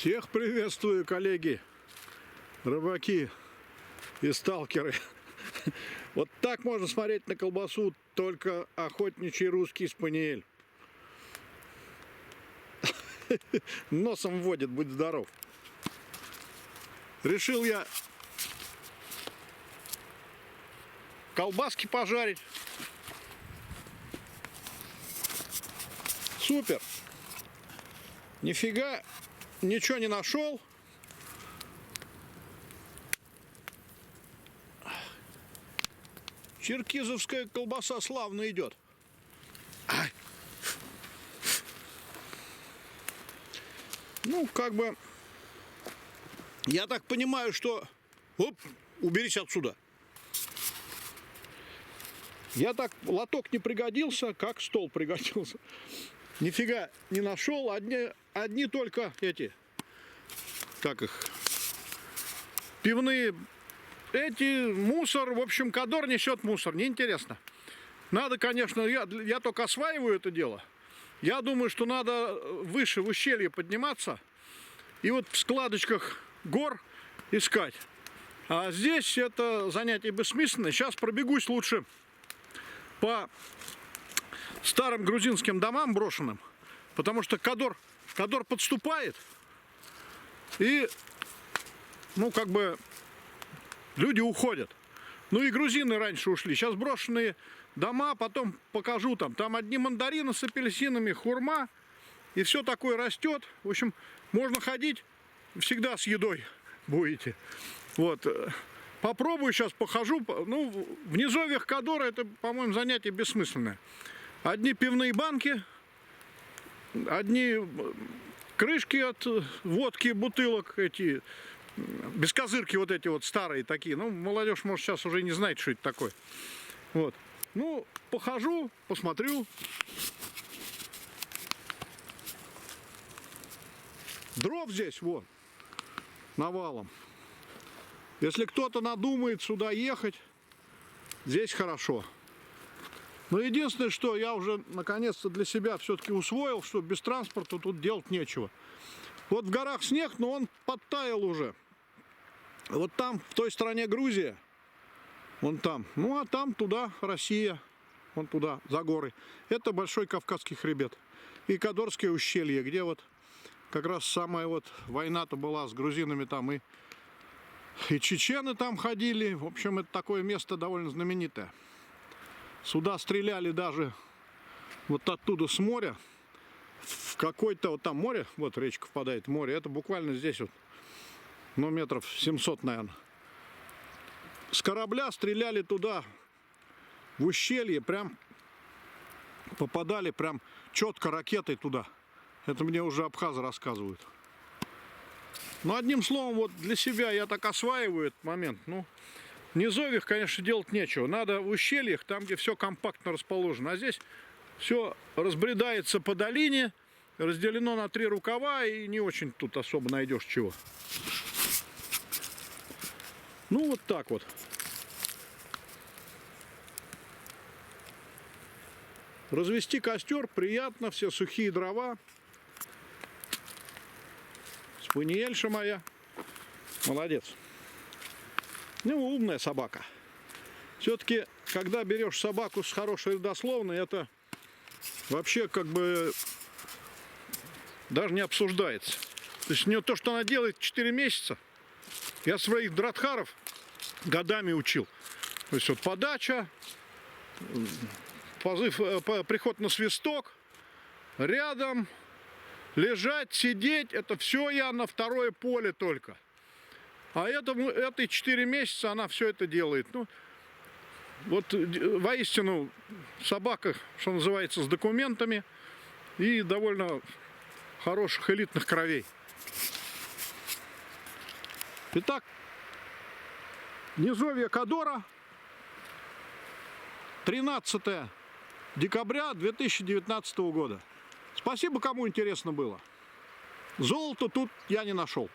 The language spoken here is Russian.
Всех приветствую, коллеги, рыбаки и сталкеры. Вот так можно смотреть на колбасу, только охотничий русский спаниель. Носом вводит, будь здоров. Решил я колбаски пожарить. Супер! Нифига ничего не нашел. Черкизовская колбаса славно идет. Ай. Ну, как бы, я так понимаю, что... Оп, уберись отсюда. Я так, лоток не пригодился, как стол пригодился. Нифига не нашел, одни только эти, как их, пивные, эти, мусор, в общем, Кадор несет мусор, неинтересно. Надо, конечно, я только осваиваю это дело. Я думаю, что надо выше в ущелье подниматься и вот в складочках гор искать. А здесь это занятие бессмысленное. Сейчас пробегусь лучше по старым грузинским домам брошенным, потому что Кадор подступает, и, ну, как бы, люди уходят. Ну и грузины раньше ушли. Сейчас брошенные дома, потом покажу там одни мандарины с апельсинами, хурма, и все такое растет. В общем, можно ходить, всегда с едой будете. Вот. Попробую сейчас, похожу. Ну, в низовьях Кадора это, по-моему, занятие бессмысленное. Одни пивные банки, одни крышки от водки, бутылок, эти бескозырки вот эти вот старые такие. Ну, молодежь, может, сейчас уже не знает, что это такое. Вот. Ну, похожу, посмотрю. Дров здесь, вот, навалом. Если кто-то надумает сюда ехать, здесь хорошо. Но единственное, что я уже наконец-то для себя все-таки усвоил, что без транспорта тут делать нечего. Вот в горах снег, но он подтаял уже. Вот там, в той стороне Грузия, вон там. Ну а там туда Россия, вон туда, за горы. Это Большой Кавказский хребет. И Кадорское ущелье, где вот как раз самая вот война-то была с грузинами там, и чечены там ходили. В общем, это такое место довольно знаменитое. Сюда стреляли даже вот оттуда с моря, в какое-то вот там море, вот речка впадает в море, это буквально здесь вот, ну, метров 700, наверное. С корабля стреляли туда, в ущелье, прям попадали прям четко ракетой туда. Это мне уже абхазы рассказывают. Ну, одним словом, вот для себя я так осваиваю этот момент, ну... В низовьях, конечно, делать нечего. Надо в ущельях, там, где все компактно расположено. А здесь все разбредается по долине, разделено на 3 рукава, и не очень тут особо найдешь чего. Ну, вот так вот. Развести костер приятно, все сухие дрова. Спаниельша моя. Молодец. Ну, умная собака. Все-таки, когда берешь собаку с хорошей родословной, это вообще как бы даже не обсуждается. То есть у нее то, что она делает 4 месяца, я своих дратхаров годами учил. То есть вот подача, приход на свисток, рядом, лежать, сидеть, это все я на второе поле только. А этой 4 месяца она все это делает. Ну, вот воистину собака, что называется, с документами и довольно хороших элитных кровей. Итак, низовье Кадора, 13 декабря 2019 года. Спасибо, кому интересно было. Золото тут я не нашел.